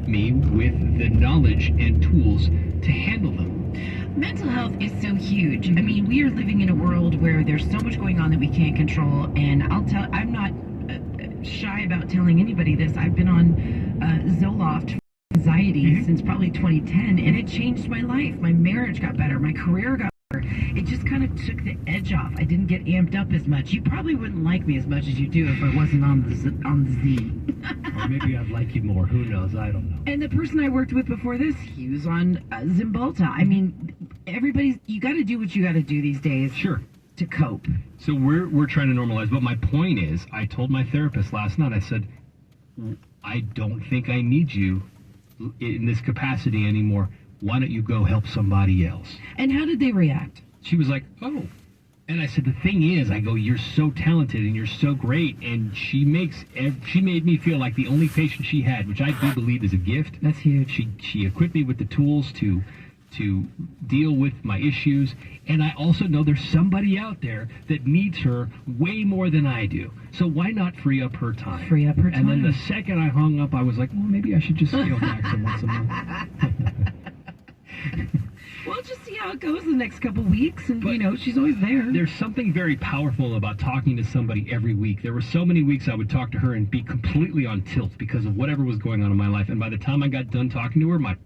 me with the knowledge and tools to handle them. Mental health is so huge. I mean, we are living in a world where there's so much going on that we can't control. And I'm not shy about telling anybody this. I've been on Zoloft for anxiety since probably 2010, and it changed my life. My marriage got better. My career got better. It just kind of took the edge off. I didn't get amped up as much. You probably wouldn't like me as much as you do if I wasn't on the Z. Or maybe I'd like you more. Who knows? I don't know. And the person I worked with before this, he was on Zymbalta. I mean, you got to do what you got to do these days. Sure. To cope. So we're trying to normalize. But my point is, I told my therapist last night, I said, I don't think I need you in this capacity anymore. Why don't you go help somebody else? And how did they react? She was like, oh. And I said, the thing is, I go, you're so talented and you're so great. And she made me feel like the only patient she had, which I do believe is a gift. That's huge. She equipped me with the tools to deal with my issues. And I also know there's somebody out there that needs her way more than I do. So why not free up her time? Free up her time. And then the second I hung up, I was like, well, maybe I should just scale back to once a month. Well, just see how it goes the next couple weeks, and she's always there. There's something very powerful about talking to somebody every week. There were so many weeks I would talk to her and be completely on tilt because of whatever was going on in my life. And by the time I got done talking to her, my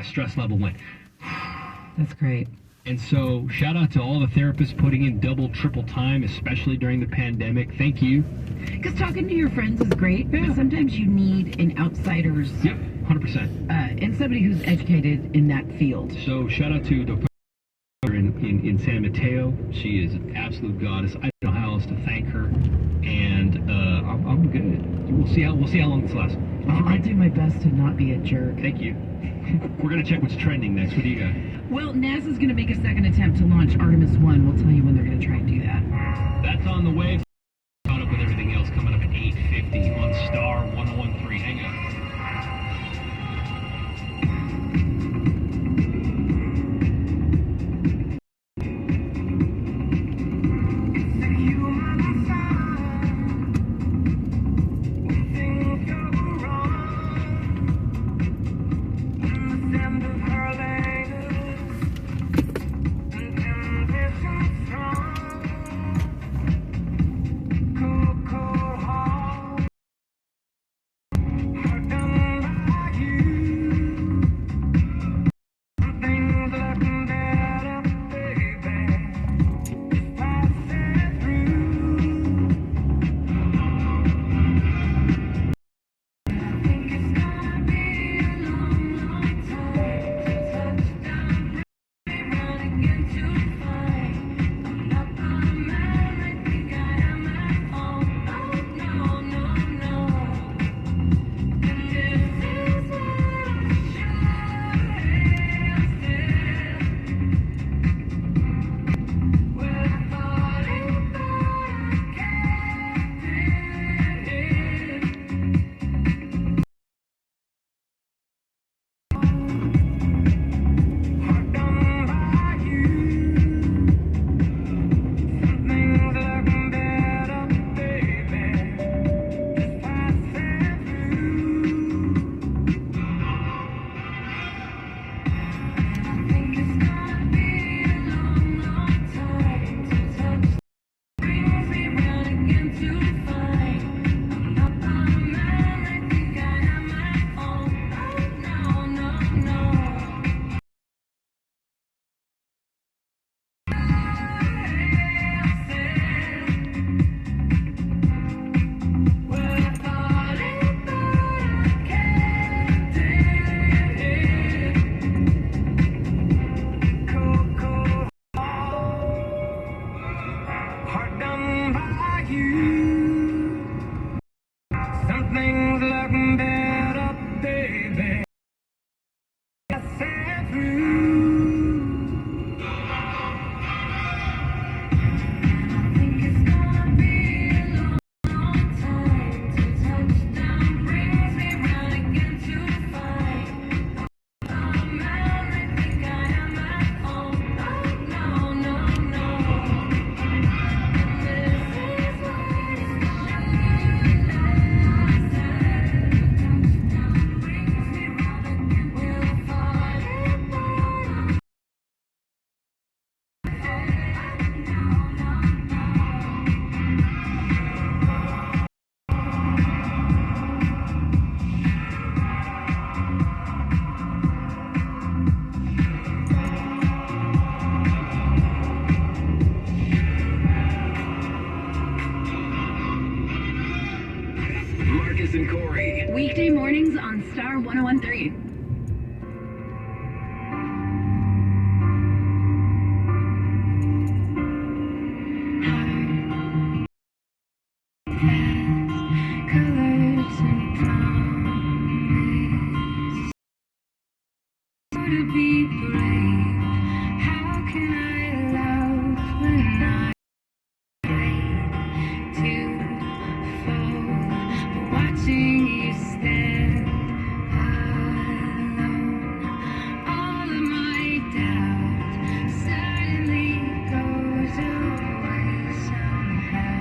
stress level went. That's great. And so shout out to all the therapists putting in double, triple time, especially during the pandemic. Thank you. Because talking to your friends is great, but sometimes you need an outsider's. Yep, 100%. And somebody who's educated in that field. So shout out to Dr. in San Mateo. She is an absolute goddess. I don't know how else to thank her. And I'm good. We'll see how long this lasts. I'll do my best to not be a jerk. Thank you. We're going to check what's trending next. What do you got? Well, NASA's going to make a second attempt to launch Artemis 1. We'll tell you when they're going to try and do that. That's on the way. Caught up with everything else coming up at 8:50 on Star 101.3. Hang on. Star 1013. Colors and promise to be brave. How can I love when I'm afraid to fall? But watching you stand alone, all of my doubt suddenly goes away somehow.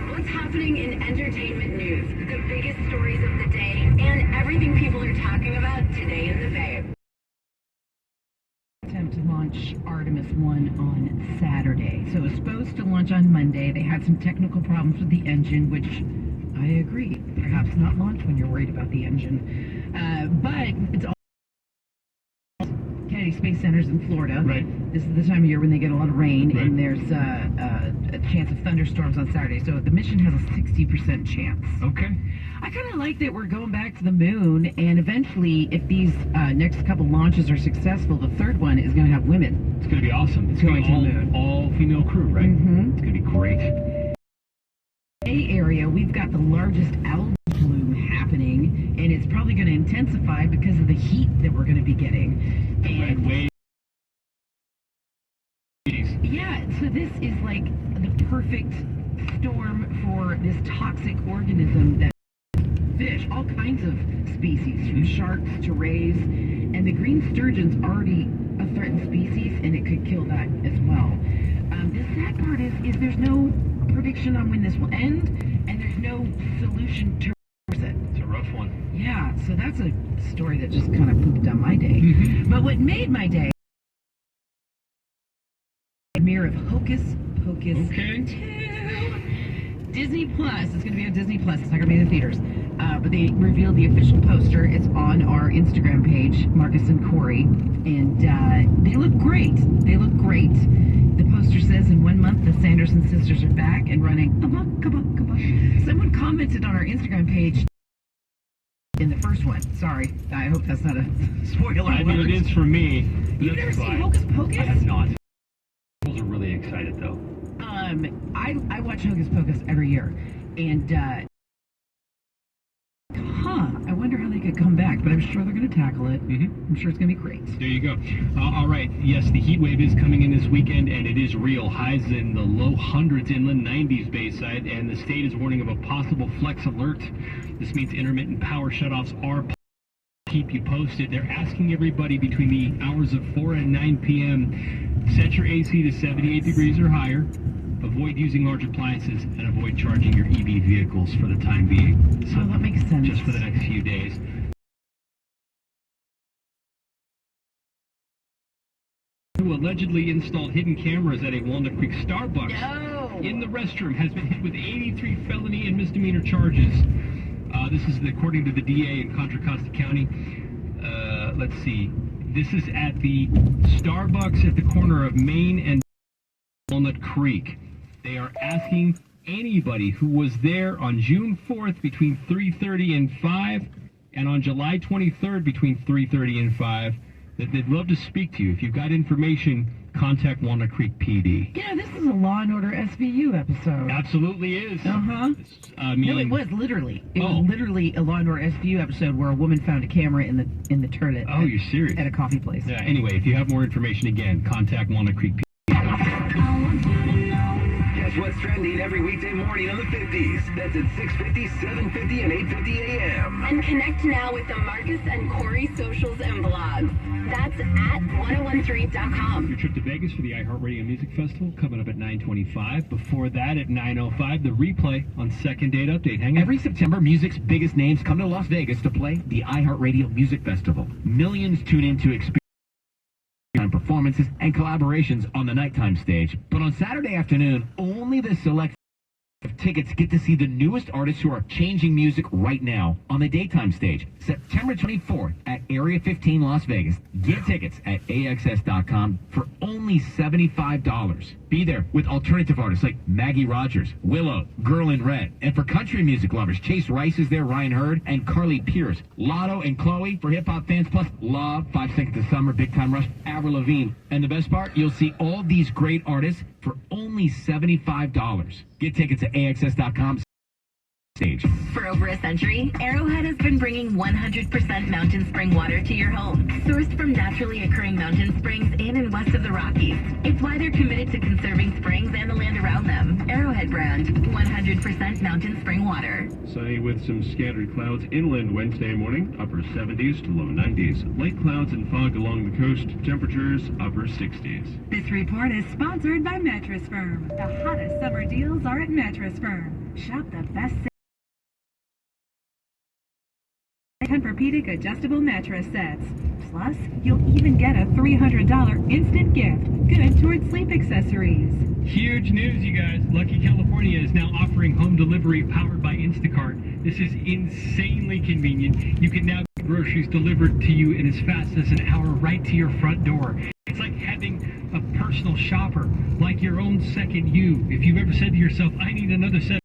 What's happening in entertainment news, the biggest stories of the day, and everything people are talking about today in the Bay. Attempt to launch Artemis 1 on Saturday. So it was supposed to launch on Monday. They had some technical problems with the engine, which I agree. Perhaps not launch when you're worried about the engine. But it's all Kennedy Space Center's in Florida. Right. This is the time of year when they get a lot of rain, Right. and there's a chance of thunderstorms on Saturday. So the mission has a 60% chance. Okay. I kind of like that we're going back to the moon, and eventually, if these next couple launches are successful, the third one is going to have women. It's going to be awesome. It's going to be all female crew, right? Mm-hmm. It's going to be great. Bay Area, we've got the largest algae bloom happening, and it's probably going to intensify because of the heat that we're going to be getting. Red wave. Yeah, so this is like the perfect storm for this toxic organism that fish, all kinds of species, from sharks to rays. And the green sturgeon's already a threatened species, and it could kill that as well. The sad part is there's no prediction on when this will end, and there's no solution to reverse it. It's a rough one. Yeah, so that's a story that just kind of pooped down my day. But what made my day, a premiere of Hocus Pocus 2. Disney Plus. It's going to be on Disney Plus. It's not going to be in the theaters. But they revealed the official poster. It's on our Instagram page, Marcus and Corey. And they look great. They look great. The poster says in 1 month the Sanderson sisters are back and running amok. Someone commented on our Instagram page in the first one. Sorry. I hope that's not a spoiler I mean, alert. it is for me. You've never seen Hocus Pocus? I have not. People are really excited, though. I watch Hocus Pocus every year. And, I wonder how they could come back, but I'm sure they're going to tackle it. I'm sure it's going to be great. There you go. All right. Yes, the heat wave is coming in this weekend, and it is real. Highs in the low hundreds, inland 90s Bayside, and the state is warning of a possible flex alert. This means intermittent power shutoffs are keep you posted. They're asking everybody between the hours of 4 and 9 p.m. set your AC to 78 degrees or higher. Avoid using large appliances and avoid charging your EV vehicles for the time being. So that makes sense. Just for the next few days. Who allegedly installed hidden cameras at a Walnut Creek Starbucks in the restroom has been hit with 83 felony and misdemeanor charges. This is according to the DA in Contra Costa County. Let's see. This is at the Starbucks at the corner of Main and Walnut Creek. They are asking anybody who was there on June 4th between 3:30 and 5, and on July 23rd between 3:30 and 5, that they'd love to speak to you. If you've got information, contact Walnut Creek PD. Yeah, this is a Law and Order SVU episode. Absolutely is. I mean, no, it was literally. It was literally a Law and Order SVU episode where a woman found a camera in the toilet. Oh, you're serious? At a coffee place. Yeah. Anyway, if you have more information, again, contact Walnut Creek PD. Catch what's trending every weekday morning on the 50s. That's at 6:50, 7:50, and 8:50 a.m. And connect now with the Marcus and Corey socials and blogs. That's at 1013.com. Your trip to Vegas for the iHeartRadio Music Festival coming up at 9:25. Before that, at 9:05, the replay on Second Date Update. Hang on. Every September, music's biggest names come to Las Vegas to play the iHeartRadio Music Festival. Millions tune in to experience performances and collaborations on the nighttime stage. But on Saturday afternoon, only the select tickets get to see the newest artists who are changing music right now on the daytime stage. September 24th at Area 15 Las Vegas. Get tickets at AXS.com for only $75. Be there with alternative artists like Maggie Rogers, Willow, Girl in Red. And for country music lovers, Chase Rice is there, Ryan Hurd, and Carly Pierce. Lotto and Chloe for hip-hop fans, plus Love, 5 Seconds to Summer, Big Time Rush, Avril Lavigne. And the best part, you'll see all these great artists for only $75. Get tickets at AXS.com. Stage. For over a century, Arrowhead has been bringing 100% mountain spring water to your home, sourced from naturally occurring mountain springs in and west of the Rockies. It's why they're committed to conserving springs and the land around them. Arrowhead brand, 100% mountain spring water. Sunny with some scattered clouds inland Wednesday morning, upper 70s to low 90s. Light clouds and fog along the coast, temperatures upper 60s. This report is sponsored by Mattress Firm. The hottest summer deals are at Mattress Firm. Shop the best Tempur-Pedic adjustable mattress sets. Plus, you'll even get a $300 instant gift, good towards sleep accessories. Huge news, you guys. Lucky California is now offering home delivery powered by Instacart. This is insanely convenient. You can now get groceries delivered to you in as fast as an hour right to your front door. It's like having a personal shopper, like your own second you. If you've ever said to yourself, I need another set